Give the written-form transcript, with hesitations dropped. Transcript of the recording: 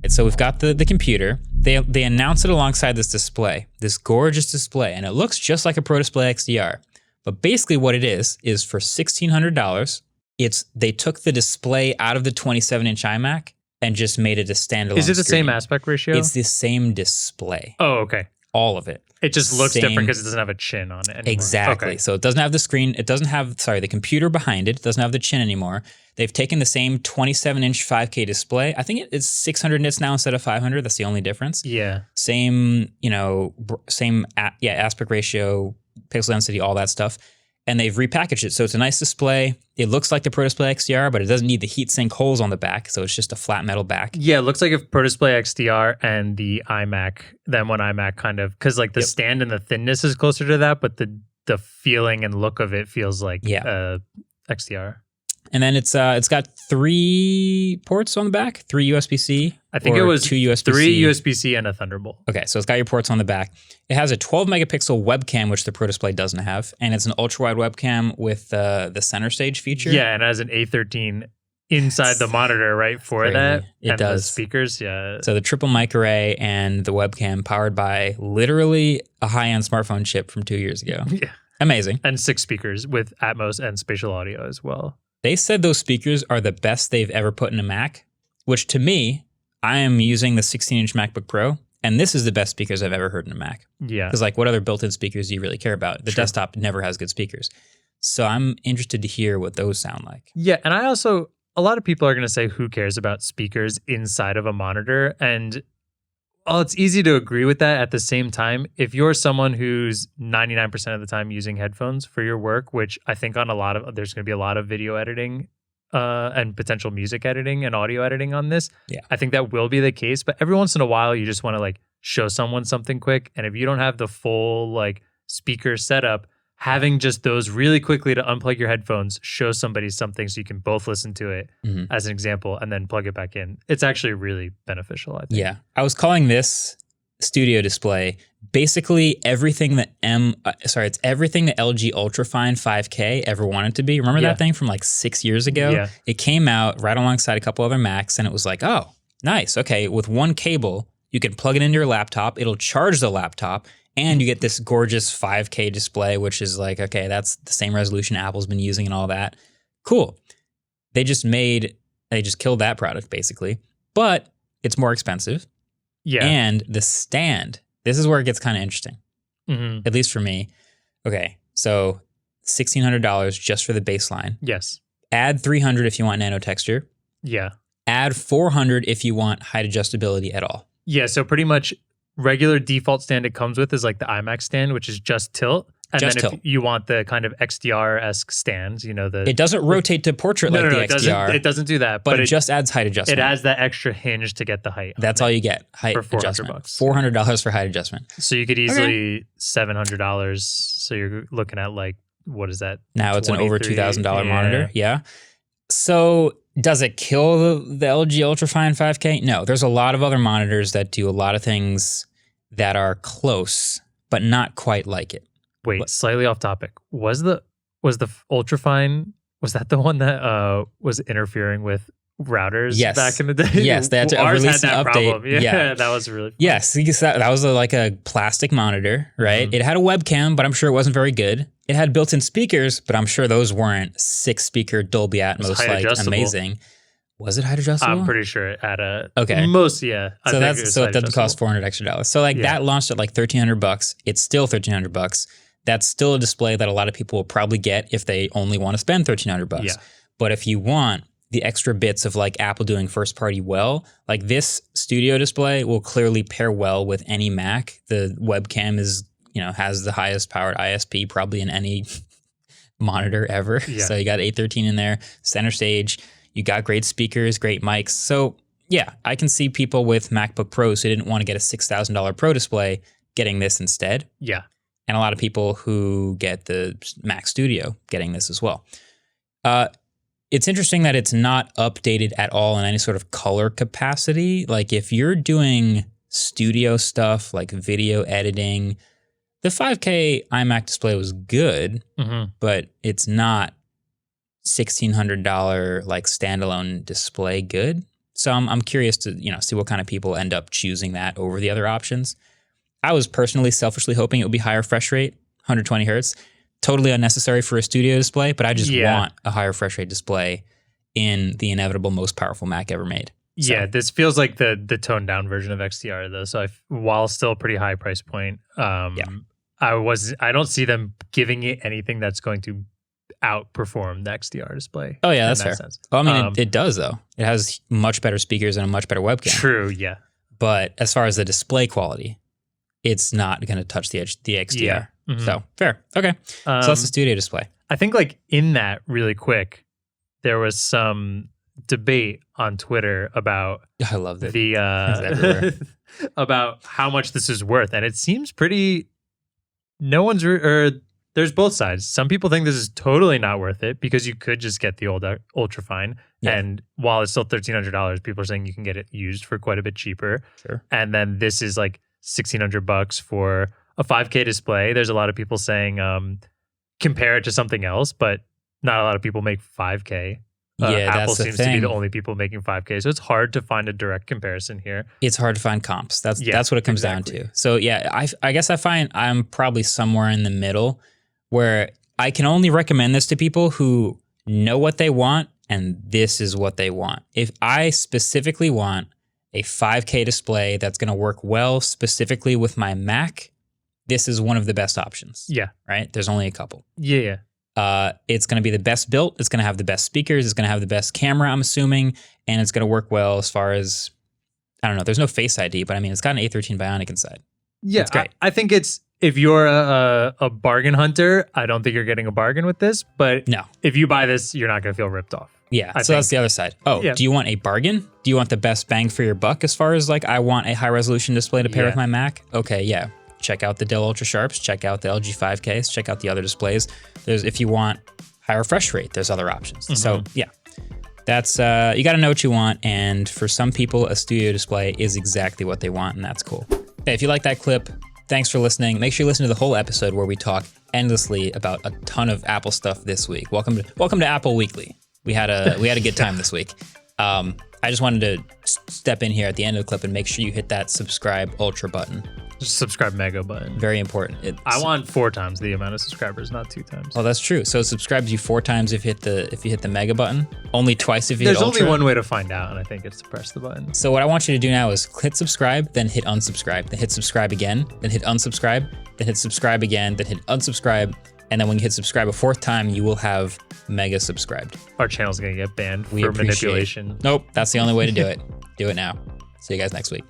So we've got the computer. They announced it alongside this display, this gorgeous display, and it looks just like a Pro Display XDR. But basically what it is for $1,600, they took the display out of the 27-inch iMac and just made it a standalone. Is it the screen. same aspect ratio? It's the same display. Oh, okay. All of it. It just looks different because it doesn't have a chin on it anymore. Exactly. Okay. So it doesn't have the screen. It doesn't have, the computer behind it. It doesn't have the chin anymore. They've taken the same 27-inch 5K display. I think it's 600 nits now instead of 500. That's the only difference. Yeah. Same, aspect ratio, pixel density, all that stuff. And they've repackaged it. So it's a nice display. It looks like the Pro Display XDR, but it doesn't need the heatsink holes on the back. So it's just a flat metal back. Yeah, it looks like if Pro Display XDR and the iMac, then one iMac kind of, because like the stand and the thinness is closer to that, but the feeling and look of it feels like XDR. And then it's got 3 ports on the back, 3 USB-C. I think it was 2 USB-C. 3 USB-C and a Thunderbolt. Okay, so it's got your ports on the back. It has a 12 megapixel webcam, which the Pro Display doesn't have, and it's an ultra wide webcam with the center stage feature. Yeah, and it has an A13 inside the monitor, right? For crazy. That, it does. The speakers, yeah. So the triple mic array and the webcam powered by literally a high-end smartphone chip from 2 years ago. Yeah, amazing. And 6 speakers with Atmos and spatial audio as well. They said those speakers are the best they've ever put in a Mac, which to me, I am using the 16-inch MacBook Pro, and this is the best speakers I've ever heard in a Mac. Yeah. Because what other built-in speakers do you really care about? The desktop never has good speakers. So I'm interested to hear what those sound like. Yeah, and a lot of people are going to say, who cares about speakers inside of a monitor? And it's easy to agree with that. At the same time, if you're someone who's 99% of the time using headphones for your work, which I think there's going to be a lot of video editing and potential music editing and audio editing on this. Yeah. I think that will be the case. But every once in a while, you just want to show someone something quick. And if you don't have the full speaker setup, having just those really quickly to unplug your headphones, show somebody something so you can both listen to it as an example, and then plug it back in. It's actually really beneficial, I think. Yeah. I was calling this studio display basically everything that it's everything that LG Ultrafine 5K ever wanted to be. Remember that thing from 6 years ago? Yeah. It came out right alongside a couple other Macs, and it was oh, nice. Okay, with one cable, you can plug it into your laptop. It'll charge the laptop. And you get this gorgeous 5K display, which is okay, that's the same resolution Apple's been using and all that. Cool. They just killed that product basically, but it's more expensive. Yeah. And the stand, this is where it gets kind of interesting, at least for me. Okay, so $1,600 just for the baseline. Yes. Add $300 if you want nano texture. Yeah. Add $400 if you want height adjustability at all. Yeah, so pretty much regular default stand it comes with is the iMac stand, which is just tilt. And then if you want the kind of XDR-esque stands, it doesn't rotate to portrait the XDR. It doesn't do that. But it just adds height adjustment. It adds that extra hinge to get the height. That's all you get, height for $400 adjustment. $400 for height adjustment. So you could easily $700. So you're looking at what is that? Now it's an over $2,000 monitor. Yeah. So does it kill the LG Ultrafine 5K? No, there's a lot of other monitors that do a lot of things that are close, but not quite like it. Wait, slightly off topic. Was the Ultrafine, was that the one that was interfering with routers back in the day? Yes, they had to release an update. Problem. Yeah, that was really fun. Yes, that was a plastic monitor, right? It had a webcam, but I'm sure it wasn't very good. It had built-in speakers, but I'm sure those weren't 6-speaker Dolby Atmos amazing. Was it height adjustable? I'm pretty sure it had a most, yeah. So it doesn't cost $400 extra. So that launched at $1,300. It's still $1,300. That's still a display that a lot of people will probably get if they only want to spend $1,300. Yeah. But if you want the extra bits of Apple doing first party well, this studio display will clearly pair well with any Mac. The webcam is, has the highest powered ISP probably in any monitor ever. Yeah. So you got A13 in there, center stage. You got great speakers, great mics. So yeah, I can see people with MacBook Pros who didn't want to get a $6,000 Pro display getting this instead. Yeah. And a lot of people who get the Mac Studio getting this as well. It's interesting that it's not updated at all in any sort of color capacity. If you're doing studio stuff like video editing, the 5K iMac display was good, but it's not $1,600 standalone display good. So I'm curious to, see what kind of people end up choosing that over the other options. I was personally selfishly hoping it would be higher refresh rate, 120 hertz. Totally unnecessary for a studio display, but I just want a higher refresh rate display in the inevitable most powerful Mac ever made. So. Yeah, this feels like the toned down version of XDR though. So while still a pretty high price point, I don't see them giving it anything that's going to outperform the XDR display. Oh yeah, that's fair. Well, I mean, it does though. It has much better speakers and a much better webcam. True, yeah. But as far as the display quality, it's not going to touch the XDR. Yeah. Mm-hmm. So fair. Okay. So that's the studio display. I think like in that really quick, there was some debate on Twitter about I love it. The about how much this is worth, and it seems pretty. No one's there's both sides. Some people think this is totally not worth it because you could just get the old ultrafine, and while it's still $1,300, people are saying you can get it used for quite a bit cheaper. Sure. And then this is like $1,600 for a 5K display. There's a lot of people saying compare it to something else, but not a lot of people make 5K. Apple seems to be the only people making 5K, so it's hard to find a direct comparison here. It's hard to find comps. That's what it comes down to. So I guess I find I'm probably somewhere in the middle where I can only recommend this to people who know what they want and this is what they want. If I specifically want a 5K display that's going to work well specifically with my Mac, this is one of the best options. Yeah. Right? There's only a couple. Yeah. It's going to be the best built. It's going to have the best speakers. It's going to have the best camera, I'm assuming. And it's going to work well as far as, I don't know, there's no Face ID, but I mean, it's got an A13 Bionic inside. Yeah, it's great. I think if you're a bargain hunter, I don't think you're getting a bargain with this. But no, if you buy this, you're not going to feel ripped off. Yeah, so that's the other side. Oh, do you want a bargain? Do you want the best bang for your buck as far as like, I want a high resolution display to pair with my Mac? Okay, yeah. Check out the Dell Ultra Sharps, check out the LG 5Ks, check out the other displays. If you want higher refresh rate, there's other options. Mm-hmm. So yeah, that's, you got to know what you want. And for some people, a studio display is exactly what they want, and that's cool. Hey, if you like that clip, thanks for listening. Make sure you listen to the whole episode where we talk endlessly about a ton of Apple stuff this week. Welcome to Apple Weekly. We had a good time this week. I just wanted to step in here at the end of the clip and make sure you hit that subscribe ultra button. Subscribe mega button. Very important. I want 4 times the amount of subscribers, not 2 times. Oh, that's true. So it subscribes you 4 times if you hit the mega button. Only twice if you hit ultra. There's only one way to find out, and I think it's to press the button. So what I want you to do now is hit subscribe, then hit unsubscribe, then hit subscribe again, then hit unsubscribe, then hit subscribe again, then hit unsubscribe, and then when you hit subscribe a 4th time, you will have mega subscribed. Our channel's gonna get banned for manipulation. Nope, that's the only way to do it. Do it now. See you guys next week.